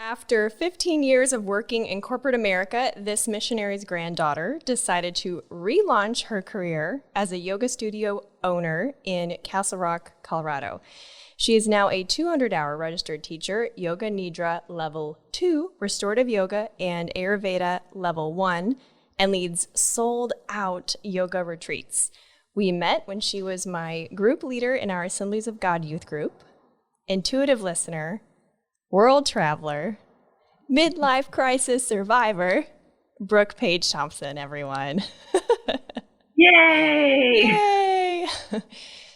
After 15 years of working in corporate America, this missionary's granddaughter decided to relaunch her career as a yoga studio owner in Castle Rock, Colorado. She is now a 200-hour registered teacher, Yoga Nidra Level 2, Restorative Yoga, and Ayurveda Level 1, and leads sold-out yoga retreats. We met when she was my group leader in our Assemblies of God youth group, intuitive listener, world traveler, midlife crisis survivor, Brooke Page-Thompson, everyone. Yay! Yay!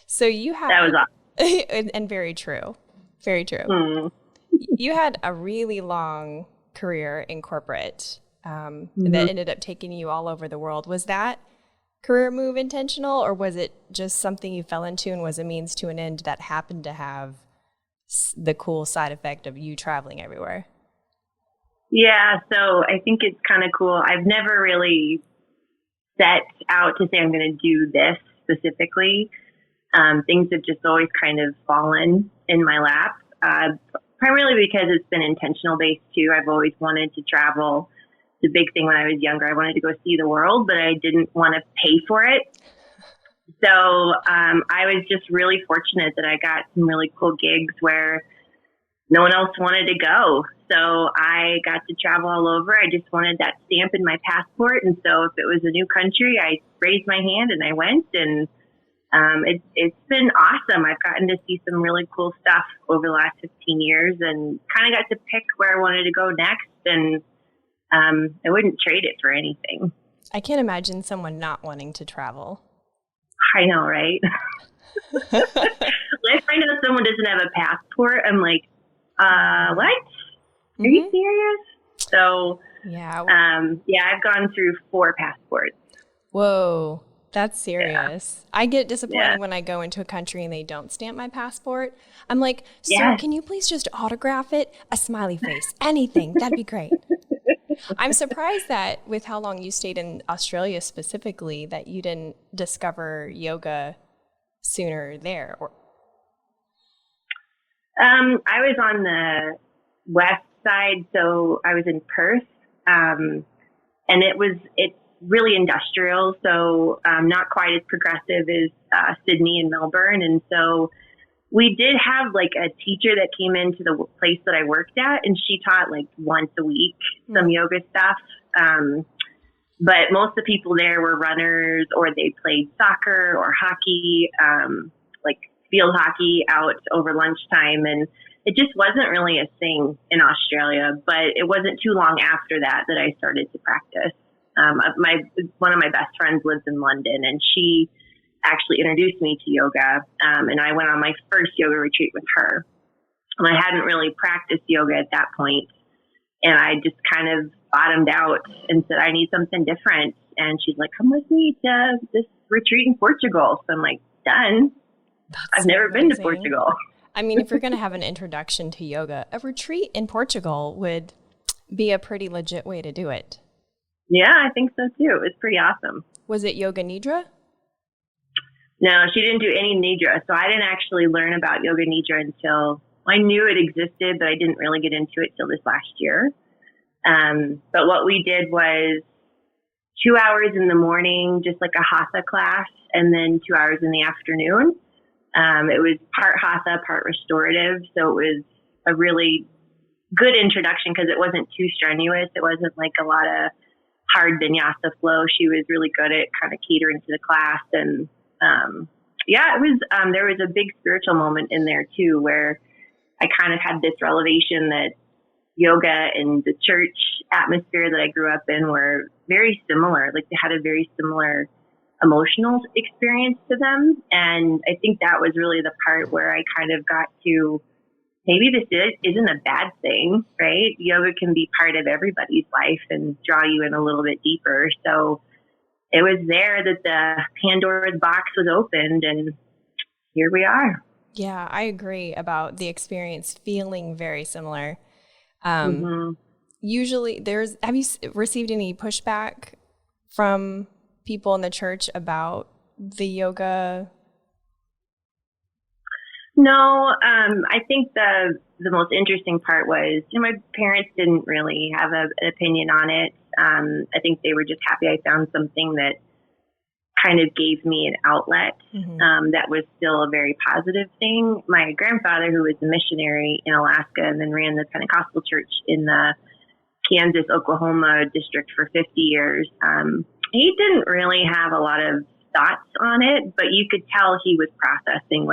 So you had... That was awesome. And very true. Very true. You had a really long career in corporate that ended up taking you all over the world. Was that career move intentional, or was it just something you fell into and was a means to an end that happened to have the cool side effect of you traveling everywhere? Yeah, so I think it's kind of cool. I've never really set out to say I'm going to do this specifically. Things have just always kind of fallen in my lap, primarily because it's been intentional based too. I've always wanted to travel. The big thing when I was younger, I wanted to go see the world, but I didn't want to pay for it. So I was just really fortunate that I got some really cool gigs where no one else wanted to go. So I got to travel all over. I just wanted that stamp in my passport. And so if it was a new country, I raised my hand and I went. And it's been awesome. I've gotten to see some really cool stuff over the last 15 years and kind of got to pick where I wanted to go next. And I wouldn't trade it for anything. I can't imagine someone not wanting to travel. I know, right? If I know someone doesn't have a passport, I'm like, what? Are you serious? So, yeah, I've gone through 4 passports. Whoa, that's serious. Yeah. I get disappointed when I go into a country and they don't stamp my passport. I'm like, sir, can you please just autograph it? A smiley face, anything. That'd be great. I'm surprised that with how long you stayed in Australia specifically, that you didn't discover yoga sooner there. I was on the west side, so I was in Perth, and it's really industrial, so not quite as progressive as Sydney and Melbourne, and so we did have like a teacher that came into the place that I worked at, and she taught like once a week some yoga stuff. But most of the people there were runners, or they played soccer or hockey, like field hockey out over lunchtime. And it just wasn't really a thing in Australia, but it wasn't too long after that I started to practice. One of my best friends lives in London, and she actually introduced me to yoga. And I went on my first yoga retreat with her. And I hadn't really practiced yoga at that point. And I just kind of bottomed out and said, I need something different. And she's like, come with me to this retreat in Portugal. So I'm like, done. I've never been to Portugal. I mean, if you're going to have an introduction to yoga, a retreat in Portugal would be a pretty legit way to do it. Yeah, I think so too. It's pretty awesome. Was it Yoga Nidra? No, she didn't do any Nidra. So I didn't actually learn about Yoga Nidra until I knew it existed, but I didn't really get into it till this last year. But what we did was 2 hours in the morning, just like a hatha class, and then 2 hours in the afternoon. It was part hatha, part restorative. So it was a really good introduction because it wasn't too strenuous. It wasn't like a lot of hard vinyasa flow. She was really good at kind of catering to the class. And it was, there was a big spiritual moment in there too, where I kind of had this revelation that yoga and the church atmosphere that I grew up in were very similar. Like they had a very similar emotional experience to them. And I think that was really the part where I kind of got to, maybe this isn't a bad thing, right? Yoga can be part of everybody's life and draw you in a little bit deeper. So it was there that the Pandora's box was opened, and here we are. Yeah, I agree about the experience feeling very similar. Usually have you received any pushback from people in the church about the yoga? No, I think the most interesting part was, my parents didn't really have an opinion on it. I think they were just happy I found something that kind of gave me an outlet that was still a very positive thing. My grandfather, who was a missionary in Alaska and then ran the Pentecostal church in the Kansas, Oklahoma district for 50 years, he didn't really have a lot of thoughts on it, but you could tell he was processing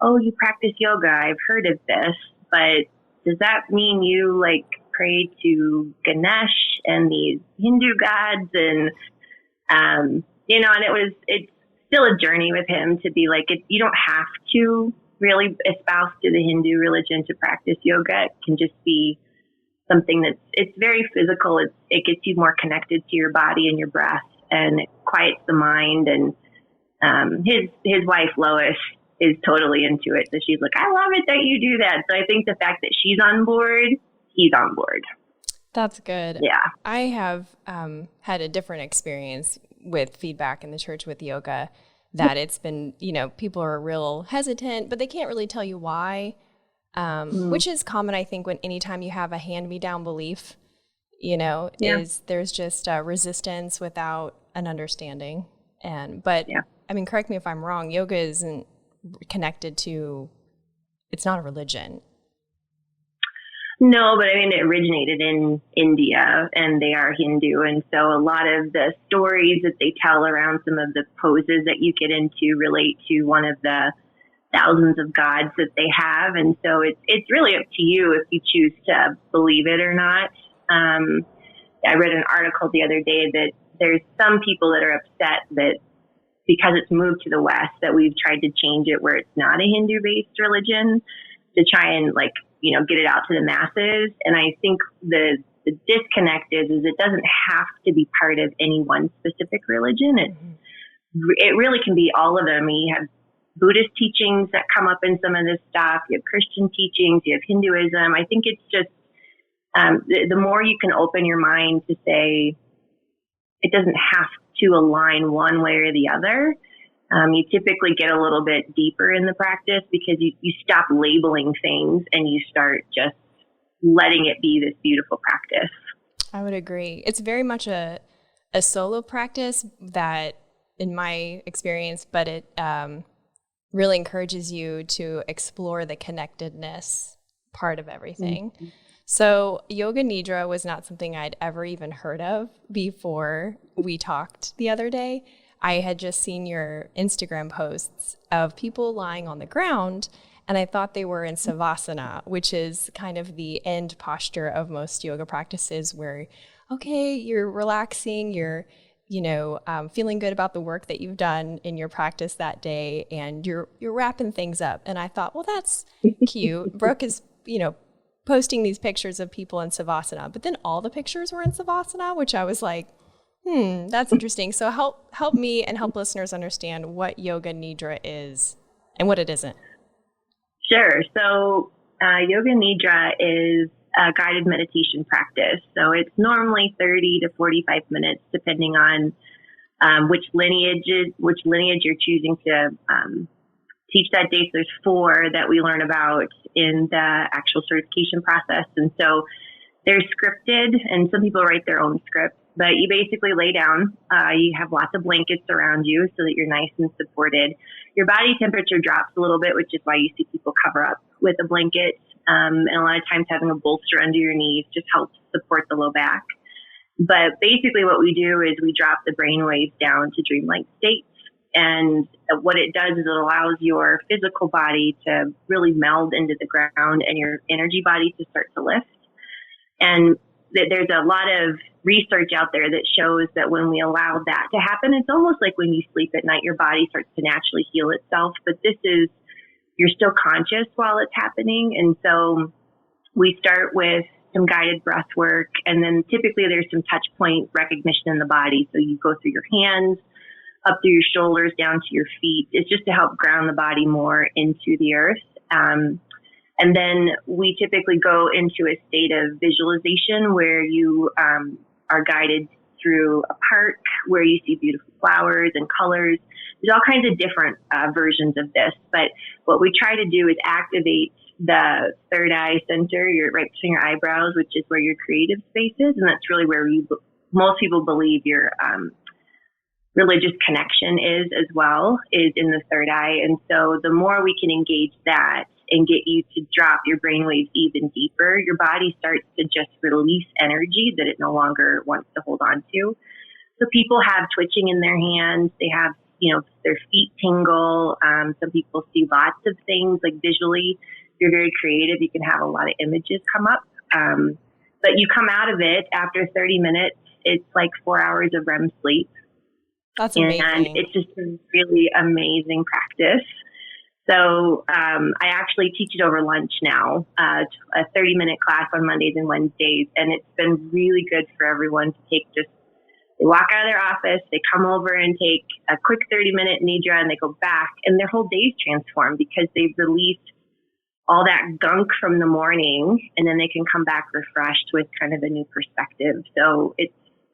oh, you practice yoga. I've heard of this, but does that mean you pray to Ganesh and these Hindu gods? And, and it's still a journey with him to be you don't have to really espouse to the Hindu religion to practice yoga. It can just be something it's very physical. It gets you more connected to your body and your breath, and it quiets the mind. And his wife, Lois, is totally into it. So she's like, I love it that you do that. So I think the fact that she's on board, he's on board. That's good. Yeah. I have had a different experience with feedback in the church with yoga, that it's been, people are real hesitant, but they can't really tell you why, which is common, I think, when anytime you have a hand-me-down belief, is there's just resistance without an understanding. But correct me if I'm wrong, yoga isn't connected to, it's not a religion. No, but it originated in India, and they are Hindu. And so a lot of the stories that they tell around some of the poses that you get into relate to one of the thousands of gods that they have. And so it's really up to you if you choose to believe it or not. I read an article the other day that there's some people that are upset that because it's moved to the West, that we've tried to change it where it's not a Hindu-based religion to try and get it out to the masses. And I think the disconnect is it doesn't have to be part of any one specific religion. It really can be all of them. You have Buddhist teachings that come up in some of this stuff. You have Christian teachings. You have Hinduism. I think it's just the more you can open your mind to say it doesn't have to align one way or the other. You typically get a little bit deeper in the practice because you stop labeling things and you start just letting it be this beautiful practice. I would agree. It's very much a solo practice that, in my experience, but it really encourages you to explore the connectedness part of everything. Mm-hmm. So Yoga Nidra was not something I'd ever even heard of before we talked the other day. I had just seen your Instagram posts of people lying on the ground, and I thought they were in Savasana, which is kind of the end posture of most yoga practices where, okay, you're relaxing, you're, feeling good about the work that you've done in your practice that day, and you're wrapping things up. And I thought, well, that's cute. Brooke is, posting these pictures of people in Savasana, but then all the pictures were in Savasana, which I was like, that's interesting. So help me and help listeners understand what Yoga Nidra is and what it isn't. Sure. So Yoga Nidra is a guided meditation practice. So it's normally 30 to 45 minutes, depending on which lineage you're choosing to teach that day. So there's 4 that we learn about in the actual certification process. And so they're scripted, and some people write their own script, but you basically lay down. You have lots of blankets around you so that you're nice and supported. Your body temperature drops a little bit, which is why you see people cover up with a blanket. And a lot of times having a bolster under your knees just helps support the low back. But basically what we do is we drop the brain waves down to dreamlike states. And what it does is it allows your physical body to really meld into the ground and your energy body to start to lift. And there's a lot of research out there that shows that when we allow that to happen, it's almost like when you sleep at night, your body starts to naturally heal itself. But this is, you're still conscious while it's happening. And so we start with some guided breath work, and then typically there's some touch point recognition in the body. So you go through your hands, up through your shoulders, down to your feet. It's just to help ground the body more into the earth. And then we typically go into a state of visualization where you are guided through a park where you see beautiful flowers and colors. There's all kinds of different versions of this, but what we try to do is activate the third eye center, right between your eyebrows, which is where your creative space is, and that's really where most people believe your religious connection is as well, is in the third eye. And so the more we can engage that and get you to drop your brainwaves even deeper, your body starts to just release energy that it no longer wants to hold on to. So people have twitching in their hands. They have, their feet tingle. Some people see lots of things, like visually. If you're very creative, you can have a lot of images come up. But you come out of it after 30 minutes, it's like 4 hours of REM sleep. That's amazing. And it's just a really amazing practice. So I actually teach it over lunch now, a 30-minute class on Mondays and Wednesdays. And it's been really good for everyone to take they walk out of their office, they come over and take a quick 30-minute Nidra, and they go back, and their whole day's transformed because they've released all that gunk from the morning, and then they can come back refreshed with kind of a new perspective. So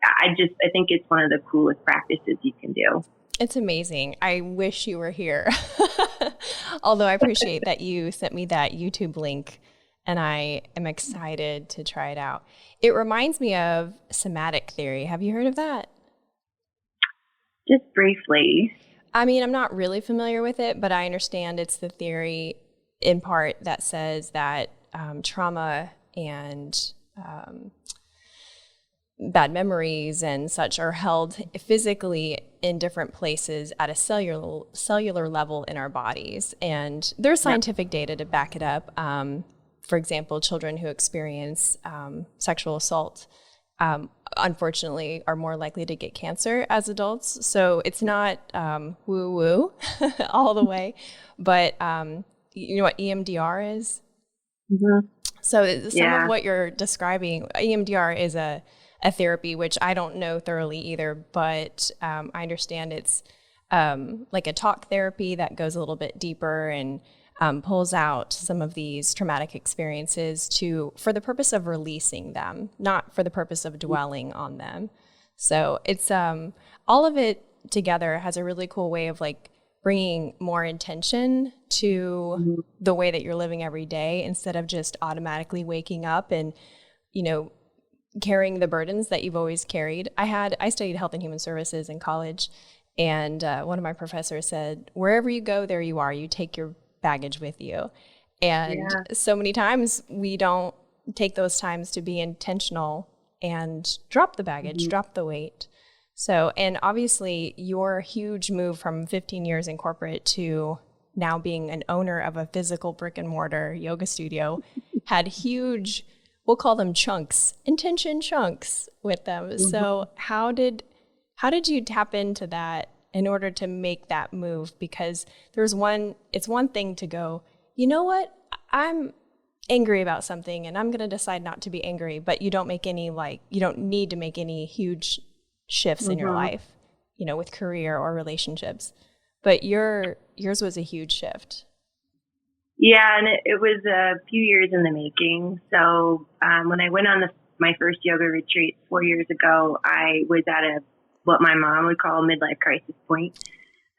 I think it's one of the coolest practices you can do. It's amazing. I wish you were here. Although I appreciate that you sent me that YouTube link, and I am excited to try it out. It reminds me of Somatic Theory. Have you heard of that? Just briefly. I mean, I'm not really familiar with it, but I understand it's the theory in part that says that trauma and bad memories and such are held physically in different places at a cellular level in our bodies. And there's scientific data to back it up. For example, children who experience sexual assault, unfortunately, are more likely to get cancer as adults. So it's not woo-woo all the way. But you know what EMDR is? Mm-hmm. So some of what you're describing, EMDR is a therapy, which I don't know thoroughly either, but I understand it's like a talk therapy that goes a little bit deeper and pulls out some of these traumatic experiences for the purpose of releasing them, not for the purpose of dwelling on them. So it's all of it together has a really cool way of like bringing more intention to the way that you're living every day instead of just automatically waking up and, carrying the burdens that you've always carried. I studied health and human services in college, and one of my professors said, wherever you go, there you are. You take your baggage with you. And so many times we don't take those times to be intentional and drop the baggage, drop the weight. So, and obviously your huge move from 15 years in corporate to now being an owner of a physical brick and mortar yoga studio had huge, we'll call them chunks, intention chunks with them. So how did you tap into that in order to make that move? Because it's one thing to go, you know what, I'm angry about something and I'm going to decide not to be angry, but you don't need to make any huge shifts in your life, with career or relationships. But yours was a huge shift. Yeah, and it was a few years in the making. So when I went on my first yoga retreat 4 years ago, I was at what my mom would call a midlife crisis point.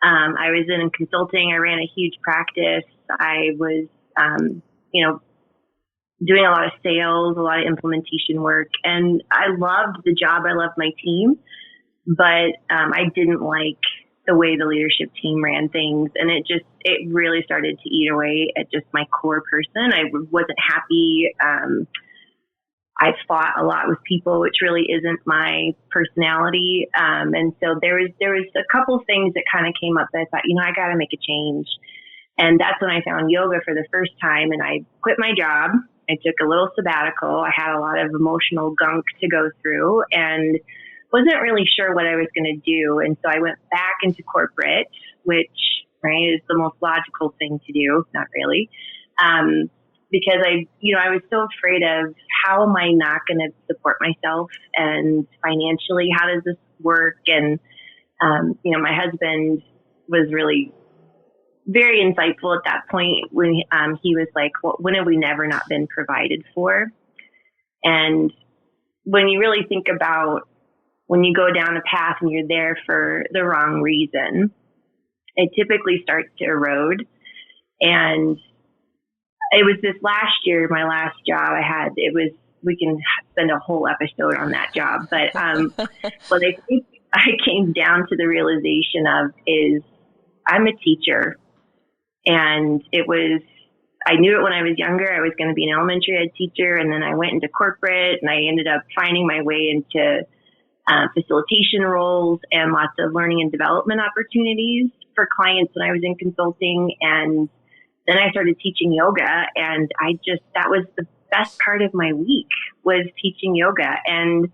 I was in consulting. I ran a huge practice. I was, doing a lot of sales, a lot of implementation work. And I loved the job. I loved my team. But I didn't like the way the leadership team ran things. And it really started to eat away at just my core person. I wasn't happy. I fought a lot with people, which really isn't my personality. And so there was a couple things that kind of came up that I thought, I got to make a change. And that's when I found yoga for the first time. And I quit my job. I took a little sabbatical. I had a lot of emotional gunk to go through and wasn't really sure what I was going to do. And so I went back into corporate, which, is the most logical thing to do. Not really. Because I was so afraid of how am I not going to support myself and financially, how does this work? And, my husband was really very insightful at that point when he was like, well, when have we never not been provided for? And when you really think about when you go down a path and you're there for the wrong reason, it typically starts to erode. And it was this last year, my last job I had, we can spend a whole episode on that job. But what I think I came down to the realization of is I'm a teacher. And I knew it when I was younger. I was going to be an elementary ed teacher. And then I went into corporate and I ended up finding my way into facilitation roles and lots of learning and development opportunities for clients when I was in consulting. And then I started teaching yoga, and that was the best part of my week, was teaching yoga. And,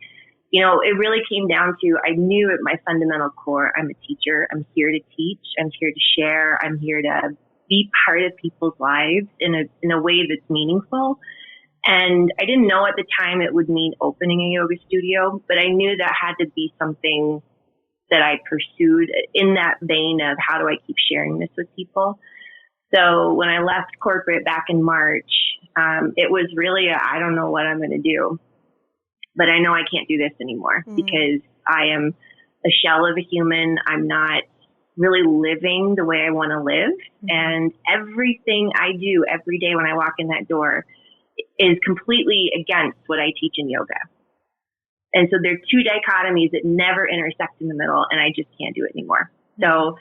it really came down to, I knew at my fundamental core, I'm a teacher. I'm here to teach. I'm here to share. I'm here to be part of people's lives in a way that's meaningful. And I didn't know at the time it would mean opening a yoga studio, but I knew that had to be something that I pursued in that vein of how do I keep sharing this with people. So when I left corporate back in March, it was really I don't know what I'm going to do, but I know I can't do this anymore because I am a shell of a human. I'm not really living the way I want to live. And everything I do every day when I walk in that door is completely against what I teach in yoga. And so there are two dichotomies that never intersect in the middle, and I just can't do it anymore. So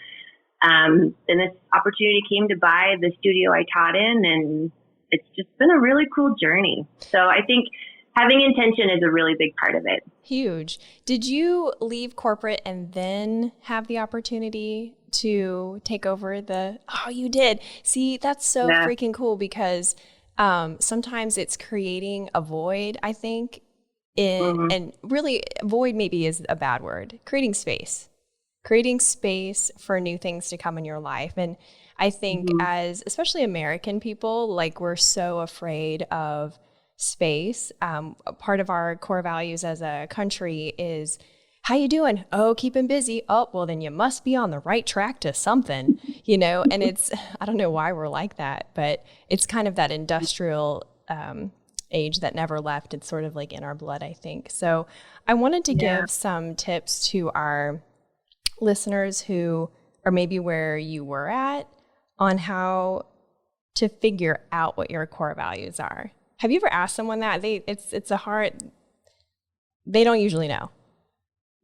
then this opportunity came to buy the studio I taught in, and it's just been a really cool journey. So I think having intention is a really big part of it. Huge. Did you leave corporate and then have the opportunity to take over Oh, you did. See, that's so freaking cool, because sometimes it's creating a void, I think, and really void maybe is a bad word, creating space for new things to come in your life. And I think as especially American people, like, we're so afraid of space. Part of our core values as a country is, how you doing? Oh, keeping busy. Oh, well, then you must be on the right track to something, and it's, I don't know why we're like that, but it's kind of that industrial age that never left. It's sort of like in our blood, I think. So I wanted to give some tips to our listeners who are maybe where you were at on how to figure out what your core values are. Have you ever asked someone that? They don't usually know.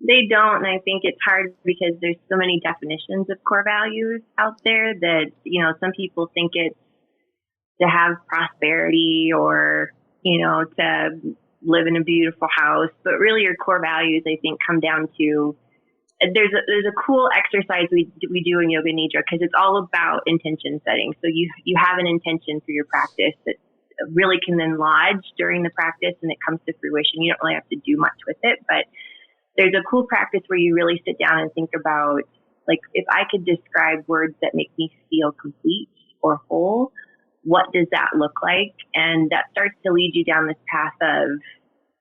They don't, and I think it's hard because there's so many definitions of core values out there that, some people think it's to have prosperity or, to live in a beautiful house. But really your core values, I think, come down to, there's a cool exercise we do in Yoga Nidra, because it's all about intention setting. So you have an intention for your practice that really can then lodge during the practice and it comes to fruition. You don't really have to do much with it, but there's a cool practice where you really sit down and think about, like, if I could describe words that make me feel complete or whole, what does that look like? And that starts to lead you down this path of,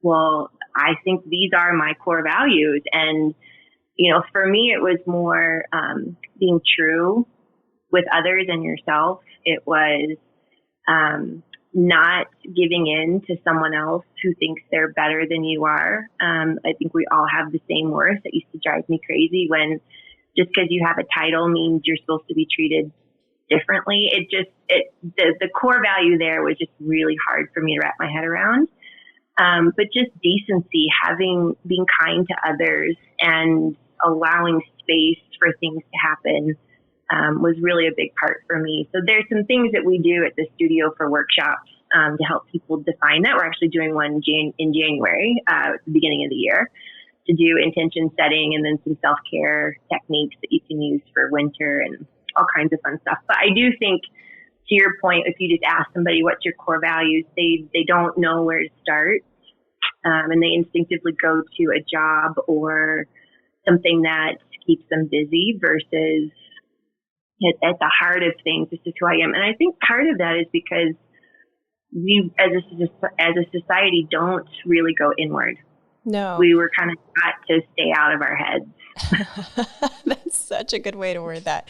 well, I think these are my core values. And, for me, it was more being true with others and yourself. It was not giving in to someone else who thinks they're better than you are. I think we all have the same worth. It used to drive me crazy when just because you have a title means you're supposed to be treated differently. The core value there was just really hard for me to wrap my head around. But just decency, being kind to others and allowing space for things to happen was really a big part for me. So there's some things that we do at the studio for workshops to help people define that. We're actually doing one in January, at the beginning of the year, to do intention setting and then some self-care techniques that you can use for winter and all kinds of fun stuff. But I do think, to your point, if you just ask somebody what's your core values, they don't know where to start. And they instinctively go to a job or something that keeps them busy versus at the heart of things, this is who I am. And I think part of that is because we, as a society, don't really go inward. No. We were kind of taught to stay out of our heads. That's such a good way to word that.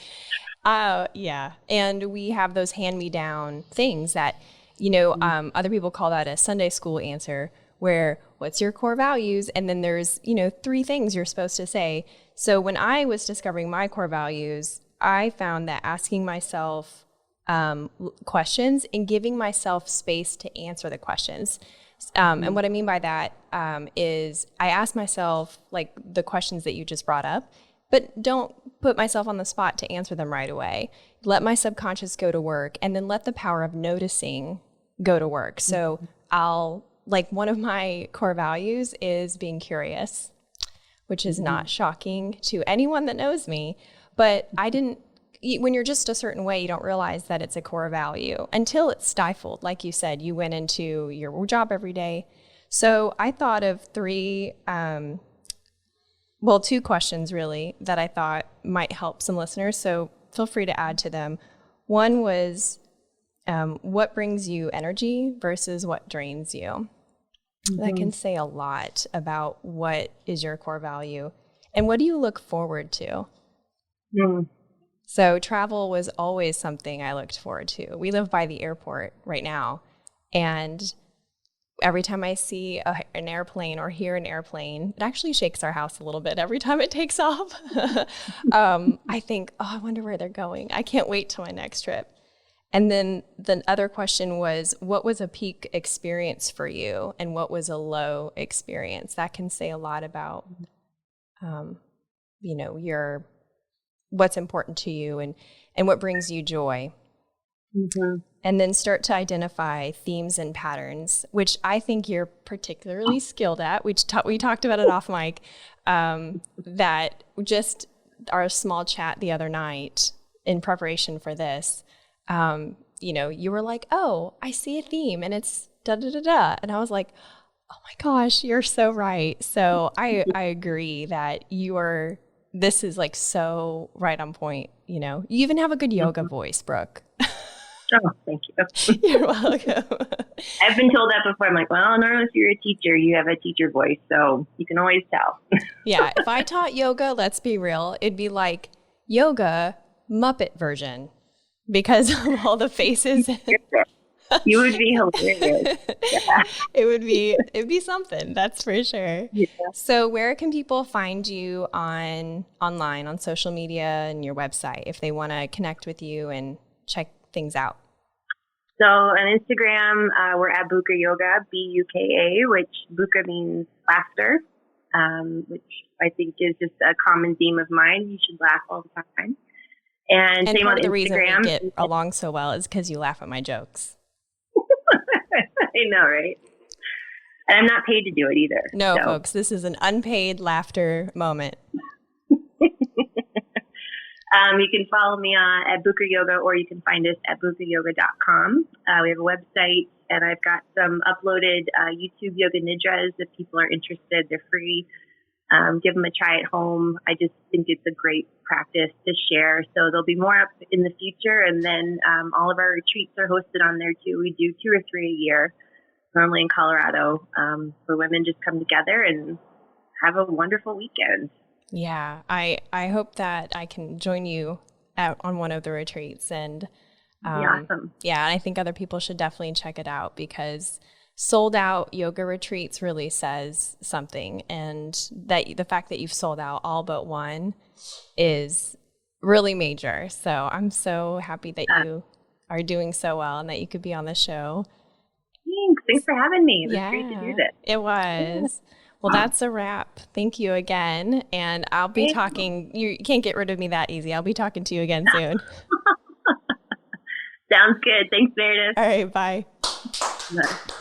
Yeah. And we have those hand-me-down things that, other people call that a Sunday school answer, where what's your core values? And then there's, 3 things you're supposed to say. So when I was discovering my core values, I found that asking myself questions and giving myself space to answer the questions. And what I mean by that is I ask myself like the questions that you just brought up, but don't put myself on the spot to answer them right away. Let my subconscious go to work, and then let the power of noticing go to work. So one of my core values is being curious, which is not shocking to anyone that knows me, but when you're just a certain way, you don't realize that it's a core value until it's stifled. Like you said, you went into your job every day. So I thought of 2 questions really that I thought might help some listeners. So feel free to add to them. One was, what brings you energy versus what drains you? That can say a lot about what is your core value and what do you look forward to? So travel was always something I looked forward to. We live by the airport right now, and every time I see an airplane or hear an airplane, it actually shakes our house a little bit every time it takes off. I think, I wonder where they're going. I can't wait till my next trip. And then the other question was, what was a peak experience for you and what was a low experience? That can say a lot about, your what's important to you and what brings you joy. And then start to identify themes and patterns, which I think you're particularly skilled at. We talked about it off mic, that just our small chat the other night in preparation for this, you were like, oh, I see a theme and it's da-da-da-da. And I was like, oh my gosh, you're so right. So I agree that this is like so right on point. You even have a good yoga voice, Brooke. Oh, thank you. You're welcome. I've been told that before. I'm like, well, no, if you're a teacher, you have a teacher voice, so you can always tell. Yeah, if I taught yoga, let's be real, it'd be like yoga Muppet version because of all the faces. You would be hilarious. Yeah. It'd be something, that's for sure. Yeah. So where can people find you online, on social media and your website if they want to connect with you and check things out? So on Instagram, we're at Buka Yoga, Buka, which Buka means laughter, which I think is just a common theme of mine. You should laugh all the time. And same on Instagram. The reason we get along so well is because you laugh at my jokes. I know, right? And I'm not paid to do it either. No, folks, this is an unpaid laughter moment. You can follow me at Buka Yoga, or you can find us at bukayoga.com. We have a website, and I've got some uploaded YouTube Yoga Nidras. If people are interested, they're free. Give them a try at home. I just think it's a great practice to share. So there'll be more up in the future. And then all of our retreats are hosted on there too. We do 2 or 3 a year, normally in Colorado, where women just come together and have a wonderful weekend. Yeah, I hope that I can join you on one of the retreats. And awesome. Yeah, and I think other people should definitely check it out because sold out yoga retreats really says something. And that the fact that you've sold out all but one is really major. So I'm so happy that you are doing so well and that you could be on the show. Thanks for having me. It was great to do this. It was. Well, that's a wrap. Thank you again. And I'll be talking. You can't get rid of me that easy. I'll be talking to you again soon. Sounds good. Thanks, Meredith. All right. Bye. Bye.